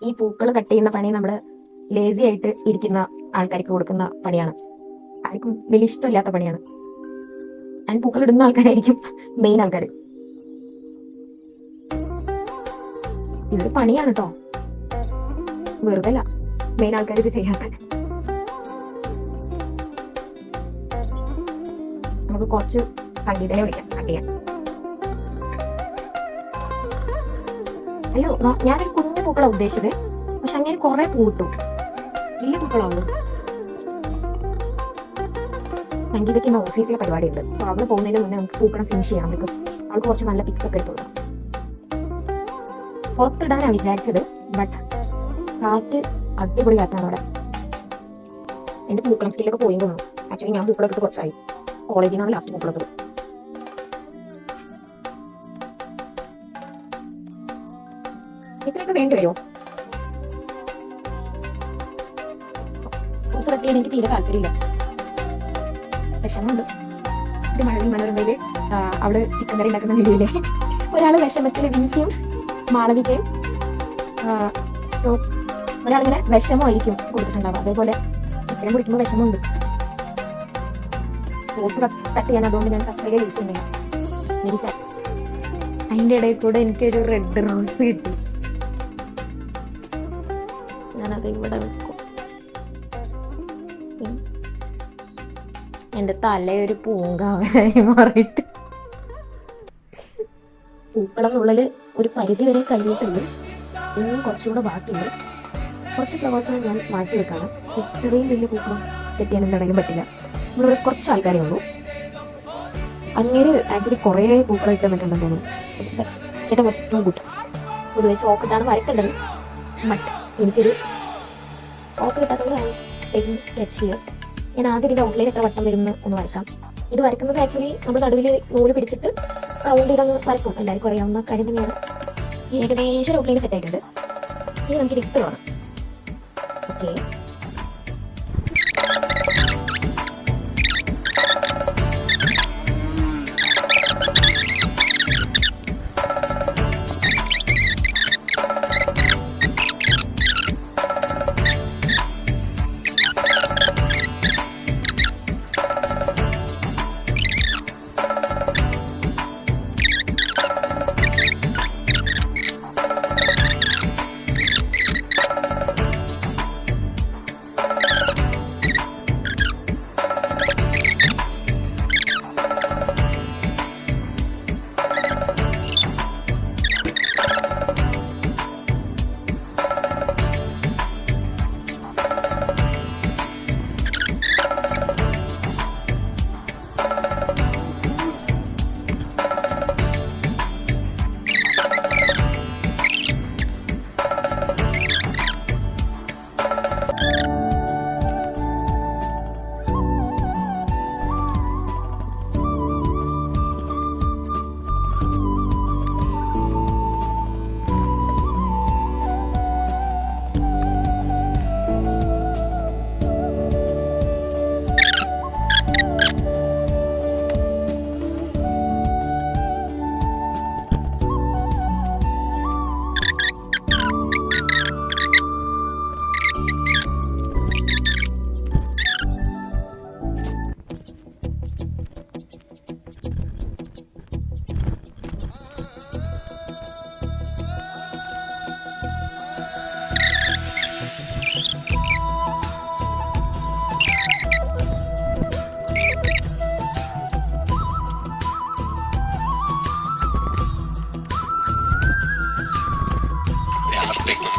ഈ പൂക്കൾ കട്ട് ചെയ്യുന്ന പണി നമ്മൾ ലേസി ആയിട്ട് ഇരിക്കുന്ന ആൾക്കാർക്ക് കൊടുക്കുന്ന പണിയാണ്. ആർക്കും വലിയ ഇഷ്ടമില്ലാത്ത പണിയാണ്. ഞാൻ പൂക്കൾ ഇടുന്ന ആൾക്കാരായിരിക്കും മെയിൻ ആൾക്കാർ. ഇതൊരു പണിയാണ് കേട്ടോ, വെറുതെ അല്ല മെയിൻ ആൾക്കാർ ഇത് ചെയ്യാത്ത. നമുക്ക് കുറച്ച് സംഗീതനെ വിളിക്കാം കട്ട് ചെയ്യാൻ. അയ്യോ, ഞാനൊരു കുഞ്ഞു പൂക്കളാണ് ഉദ്ദേശിച്ചത്, പക്ഷെ അങ്ങനെ കുറെ പൂ കിട്ടും, വലിയ പൂക്കളാവുള്ളൂ. സംഗീതയ്ക്ക് ഇന്ന് ഓഫീസിലെ പരിപാടി ഉണ്ട്. സോ അവിടെ പോകുന്നതിന് മുന്നേ നമുക്ക് പൂക്കളം ഫിനിഷ് ചെയ്യണം. ബിക്കോസ് അവൾക്ക് കുറച്ച് നല്ല പിക്സ് ഒക്കെ എടുത്തു കൊടുക്കണം. പുറത്തിടാനാണ് വിചാരിച്ചത്, ബട്ട് കാറ്റ് അടിപൊളി കാറ്റാണ് അവിടെ. എന്റെ പൂക്കളം സ്കില്ലൊക്കെ പോയി തോന്നുന്നു. ആക്ച്വലി ഞാൻ പൂക്കളൊക്കെ കുറച്ചായി, കോളേജിൽ നിന്നാണ് ലാസ്റ്റ് പൂക്കളൊക്കെ. ഇത്രയൊക്കെ വേണ്ടി വരുമോ? കട്ട് ചെയ്യാൻ എനിക്ക് തീരെ താല്പര്യമില്ല, വിഷമമുണ്ട്. ഇത് മനോരമയില് അവള് ചിക്കൻ കറി ഉണ്ടാക്കുന്ന വീഡിയോയിലെ ഒരാള് വിഷമത്തില് വീസിയും മാളവികയും, സോ ഒരാളിങ്ങനെ വിഷമമായിരിക്കും കൊടുത്തിട്ടുണ്ടാവും. അതേപോലെ ചിക്കൻ കുടിക്കുമ്പോൾ വിഷമമുണ്ട്. പോസ് കട്ട് ചെയ്യാൻ അതുകൊണ്ട് ഞാൻ കത്രിക യൂസ് ചെയ്യുന്നില്ല. Very sad. അതിൻ്റെ ഇടയിൽ കൂടെ എനിക്കൊരു റെഡ് റോസ് കിട്ടി. ഞാനത് ഇവിടെ വെക്കും. എന്റെ തലയൊരു പൂങ്കാവനായി മാറിയിട്ട്. പൂക്കളം എന്നുള്ളത് ഒരു പരിധി വരെ കഴിഞ്ഞിട്ടുണ്ട്. ഇനിയും കുറച്ചുകൂടെ ബാക്കിയുണ്ട്. കുറച്ച് ഫ്ലവേഴ്സ് ഞാൻ മാറ്റി വെക്കാണ്. ഇത്രയും വലിയ പൂക്കളം സെറ്റ് ചെയ്യാൻ എന്താണെങ്കിലും പറ്റില്ല. നമ്മളിവിടെ കുറച്ച് ആൾക്കാരേ ഉള്ളൂ. അങ്ങേര് ആക്ച്വലി കുറേ പൂക്കളം ഇട്ട് തന്നിട്ടുണ്ടെന്ന് തോന്നുന്നു. ചേട്ടൻ വസ്തു കൂട്ടും. പൊതുവെ ചോക്കിട്ടാണ് വരക്കേണ്ടത്, ബട്ട് എനിക്കൊരു ചോക്ക് കിട്ടാത്തത് സ്കെച്ച് ചെയ്യുക. ഞാൻ ആദ്യം ഇതിൻ്റെ ഔട്ട്ലൈൻ എത്ര വട്ടം വരുമെന്ന് ഒന്ന് വരക്കാം. ഇത് വരക്കുന്നത് ആക്ച്വലി നമ്മൾ നടുവിൽ നൂല് പിടിച്ചിട്ട് റൗണ്ട് ചെയ്തങ്ങ് വരക്കും. എല്ലാവർക്കും അറിയാവുന്ന കാര്യം തന്നെയാണ്. ഏകദേശം ഔട്ട്ലൈൻ സെറ്റ് ആയിട്ടുണ്ട്. ഇനി നമുക്ക് ഇട്ട് വേണം. Okay,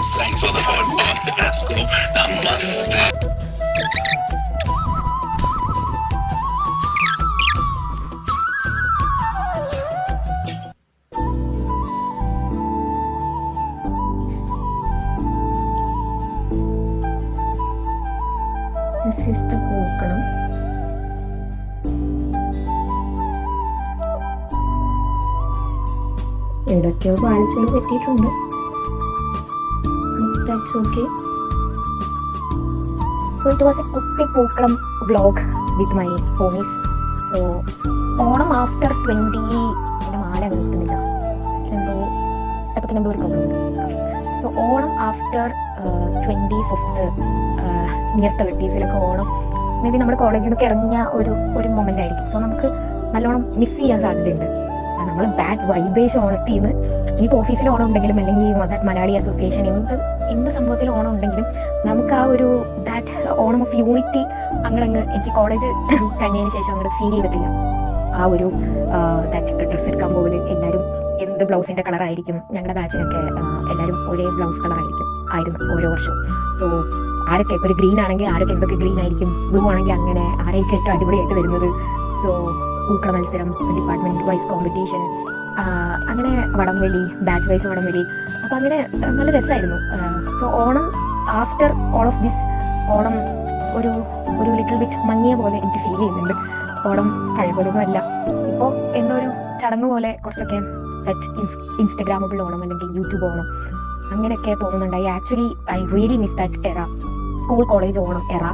Slang for the hard part, let's go. Namaste. System പൂക്കണം. എവിടൊക്കെയോ പാളിച്ചകൾ പറ്റിയിട്ടുണ്ട്. That's okay. So it was a കുട്ടി പൂക്കളം vlog with my homies. So Onam after 20 എൻ്റെ മാല കിട്ടുന്നില്ല, എന്തോ ഒരു പ്രോബ്ലം ഉണ്ട്. So Onam after 25th near 30s Onam may be നമ്മുടെ കോളേജിൽ നിന്നൊക്കെ ഇറങ്ങിയ ഒരു മൊമെന്റ് ആയിരിക്കും. സോ നമുക്ക് നല്ലോണം മിസ് ചെയ്യാൻ സാധ്യതയുണ്ട്. നമ്മൾ ബാക്ക് വൈബേഷ് ഓണത്തിൽ നിന്ന് ഇനിയിപ്പോൾ ഓഫീസിൽ ഓണം ഉണ്ടെങ്കിലും അല്ലെങ്കിൽ മലയാളി അസോസിയേഷൻ എന്ത് സംഭവത്തിൽ ഓണം ഉണ്ടെങ്കിലും നമുക്ക് ആ ഒരു ദാറ്റ് ഓണം ഓഫ് യൂണിറ്റി അങ്ങ് എനിക്ക് കോളേജ് കഴിഞ്ഞതിന് ശേഷം അങ്ങോട്ട് ഫീൽ ചെയ്തിട്ടില്ല. ആ ഒരു ദാറ്റ് ഡ്രസ്സ് എടുക്കാൻ പോകല് എല്ലാവരും എന്ത് ബ്ലൗസിന്റെ കളറായിരിക്കും, ഞങ്ങളുടെ ബാച്ചിനൊക്കെ എല്ലാവരും ഒരേ ബ്ലൗസ് ആയിരുന്നു ഓരോ വർഷവും. സോ ആരൊക്കെ ഇപ്പോൾ ഒരു ഗ്രീൻ ആണെങ്കിൽ ആരൊക്കെ എന്തൊക്കെ ഗ്രീൻ ആയിരിക്കും, ബ്ലൂ ആണെങ്കിൽ അങ്ങനെ ആരെയൊക്കെ ഏറ്റവും അടിപൊളിയായിട്ട് വരുന്നത്. സോ പൂക്കള മത്സരം, ഡിപ്പാർട്ട്മെന്റ് വൈസ് കോമ്പറ്റീഷൻ, അങ്ങനെ വടംവലി, ബാച്ച് വൈസ് വടംവലി, അപ്പം അങ്ങനെ നല്ല രസമായിരുന്നു. So Onam after all of this Onam ഒരു ലിറ്റിൽ ബിറ്റ് മങ്ങിയ പോലെ എനിക്ക് ഫീൽ ചെയ്യുന്നുണ്ട്. ഓണം പഴയ പോലൊന്നും അല്ല, ഇപ്പോൾ എന്തോ ഒരു ചടങ്ങ് പോലെ കുറച്ചൊക്കെ ഇൻസ്റ്റഗ്രാമബിൾ ഓണം അല്ലെങ്കിൽ യൂട്യൂബ് ഓണം അങ്ങനെയൊക്കെ തോന്നുന്നുണ്ടായി. Actually I really miss that era, school college Onam era,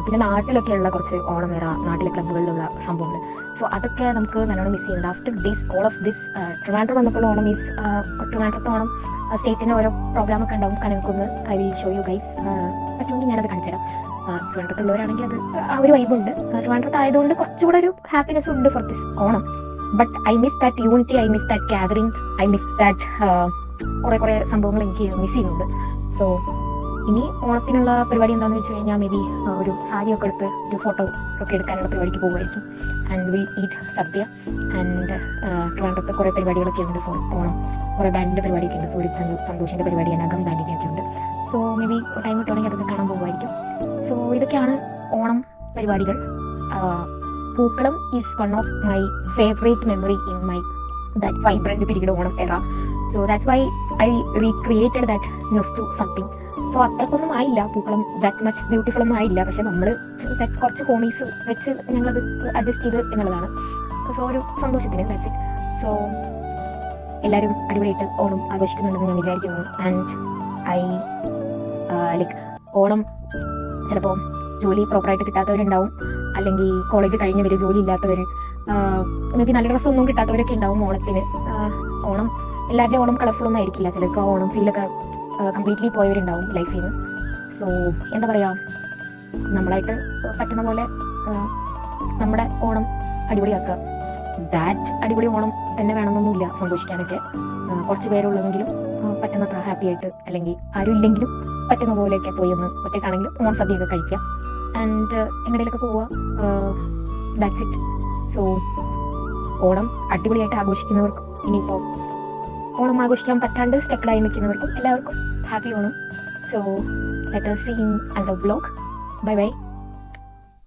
പിന്നെ നാട്ടിലൊക്കെ ഉള്ള കുറച്ച് ഓണം എറ, നാട്ടിലെ ക്ലബ്ബുകളിലുള്ള സംഭവങ്ങൾ. സോ അതൊക്കെ നമുക്ക് നല്ലോണം മിസ് ചെയ്യുന്നുണ്ട്. After this all of this Trivandrum വന്നപ്പോൾ ഓണം ട്രിവാൻഡ്രത്തെ ഓണം സ്റ്റേറ്റിന് ഓരോ പ്രോഗ്രാമൊക്കെ ഉണ്ടാവും. Kanakakkunnu I will show you guys, പറ്റുമെങ്കിൽ ഞാനത് കാണിച്ചു തരാം. ട്രിവാൻഡ്രത്തുള്ളവരാണെങ്കിൽ അത് ആ ഒരു വൈബുണ്ട്. ട്രിവാൻഡ്രത്ത് ആയതുകൊണ്ട് കുറച്ചുകൂടെ ഒരു ഹാപ്പിനെസ് ഉണ്ട് for this Onam. But I miss that unity, I miss that gathering, I miss that കുറേ സംഭവങ്ങൾ എനിക്ക് മിസ് ചെയ്യുന്നുണ്ട്. സോ ഇനി ഓണത്തിനുള്ള പരിപാടി എന്താണെന്ന് വെച്ച് കഴിഞ്ഞാൽ മേ ബി ഒരു സാരിയൊക്കെ എടുത്ത് ഒരു ഫോട്ടോ ഒക്കെ എടുക്കാനുള്ള പരിപാടിക്ക് പോകുമായിരിക്കും. And will eat sadya. And ട്രിവാൻഡ്രത്ത് കുറേ പരിപാടികളൊക്കെ ഉണ്ട് ഫോർ ഓണം. കുറേ ബാൻഡിൻ്റെ പരിപാടിയൊക്കെ ഉണ്ട്. സൂര്യ സന്തോഷിൻ്റെ പരിപാടി, അനകം ബാൻഡിൻ്റെ ഒക്കെ ഉണ്ട്. സോ മേ ബി ടൈം കിട്ടുവാണെങ്കിൽ അതൊക്കെ കാണാൻ പോകുമായിരിക്കും. സോ ഇതൊക്കെയാണ് ഓണം പരിപാടികൾ. Pookalam is one of my favourite memory in my that vibrant period Onam era. So that's why I recreated that news to something. So അത്രക്കൊന്നും ആയില്ല, പൂക്കളം ദാറ്റ് മച്ച് ബ്യൂട്ടിഫുൾ ഒന്നും ആയില്ല. പക്ഷെ നമ്മൾ കുറച്ച് ഹോമീസ് വെച്ച് ഞങ്ങളത് അഡ്ജസ്റ്റ് ചെയ്ത് എന്നുള്ളതാണ്. സോ ഒരു സന്തോഷത്തിന് ദാറ്റ്സ് ഇറ്റ്. സോ എല്ലാവരും അടിപൊളിയായിട്ട് ഓണം ആഘോഷിക്കുന്നുണ്ടെന്ന് ഞാൻ വിചാരിക്കുന്നു. ആൻഡ് ഐ ലൈക്ക് ഓണം ചിലപ്പോൾ ജോലി പ്രോപ്പറായിട്ട് കിട്ടാത്തവരുണ്ടാവും, അല്ലെങ്കിൽ കോളേജ് കഴിഞ്ഞവർ, ജോലി ഇല്ലാത്തവർ, മേ ബി നല്ല ഡ്രസ്സൊന്നും കിട്ടാത്തവരൊക്കെ ഉണ്ടാവും ഓണത്തിന്. ഓണം എല്ലാവരുടെയും ഓണം കളർഫുൾ ഒന്നും ആയിരിക്കില്ല. ചിലർക്ക് ഓണം ഫീലൊക്കെ കംപ്ലീറ്റ്ലി പോയവരുണ്ടാവും ലൈഫിൽ നിന്ന്. സോ എന്താ പറയുക, നമ്മളായിട്ട് പറ്റുന്ന പോലെ നമ്മുടെ ഓണം അടിപൊളിയാക്കുക. ദാറ്റ് അടിപൊളി ഓണം തന്നെ വേണമെന്നൊന്നുമില്ല സന്തോഷിക്കാനൊക്കെ. കുറച്ച് പേരുള്ളതെങ്കിലും പറ്റുന്നത്ര ഹാപ്പി ആയിട്ട്, അല്ലെങ്കിൽ ആരും ഇല്ലെങ്കിലും പറ്റുന്ന പോലെയൊക്കെ പോയി ഒന്ന് ഒറ്റയ്ക്കാണെങ്കിലും ഓണം സദ്യയൊക്കെ കഴിക്കുക. ആൻഡ് എങ്ങനെയൊക്കെ പോവുക. That's it. സോ ഓണം അടിപൊളിയായിട്ട് ആഘോഷിക്കുന്നവർക്കും ഇനിയിപ്പോൾ ഓണം ആഘോഷിക്കാൻ പറ്റാണ്ട് സ്റ്റക്കഡായി നിൽക്കുന്നവർക്കും എല്ലാവർക്കും happy Onam. So let us see in another vlog. Bye bye.